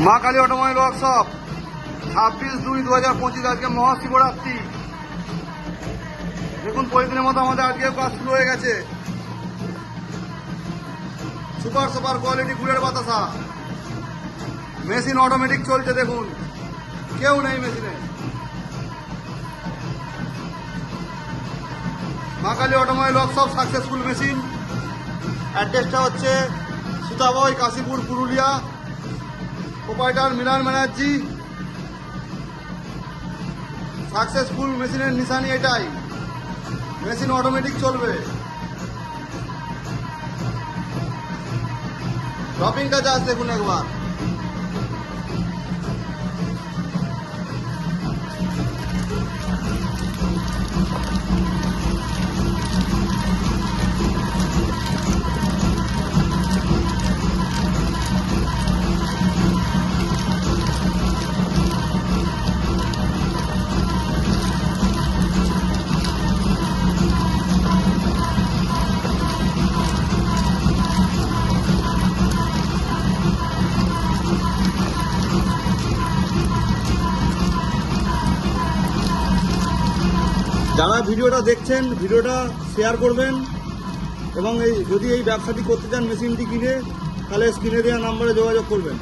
মা Kali automobile workshop 26/2/2025 আজকে মহাশিবরাত্রি। দেখুন প্রতিদিনের মতো আমাদের আজকে কাজ শুরু হয়ে গেছে। সুপার সুপার কোয়ালিটি গুড়ের বাতাসা, মেশিন অটোমেটিক চলছে। দেখুন কেউ নেই মেশিনে। Maa Kali automobile workshop successful machine. অ্যাড্রেসটা হচ্ছে সীতাবই, কাশীপুর, পুরুলিয়া। প্রোপাইটার মিলান ব্যানার্জি। সাকসেসফুল মেশিনের নিশানি এটাই, মেশিন অটোমেটিক চলবে। ড্রপিং কাজ আছে দেখুন একবার। যারা ভিডিওটা দেখছেন ভিডিওটা শেয়ার করবেন, এবং যদি এই ব্যবসাটি করতে চান মেশিনটি কিনে, তাহলে স্ক্রিনে দেওয়া নম্বরে যোগাযোগ করবেন।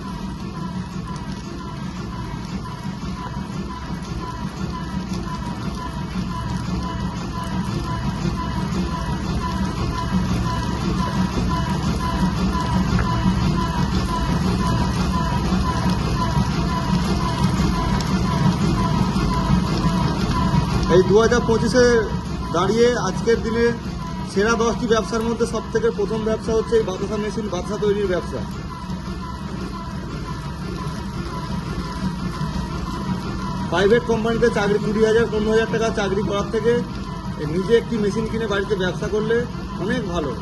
এই 2025-এ দাঁড়িয়ে আজকের দিনে সেরা 10টি ব্যবসার মধ্যে সবথেকে প্রথম ব্যবসা হচ্ছে এই বাতাসা মেশিন, বাতাসা তৈরির ব্যবসা। প্রাইভেট কোম্পানিতে চাকরি 20,000-15,000 টাকা চাকরি করার থেকে নিজে একটি মেশিন কিনে বাড়িতে ব্যবসা করলে অনেক ভালো।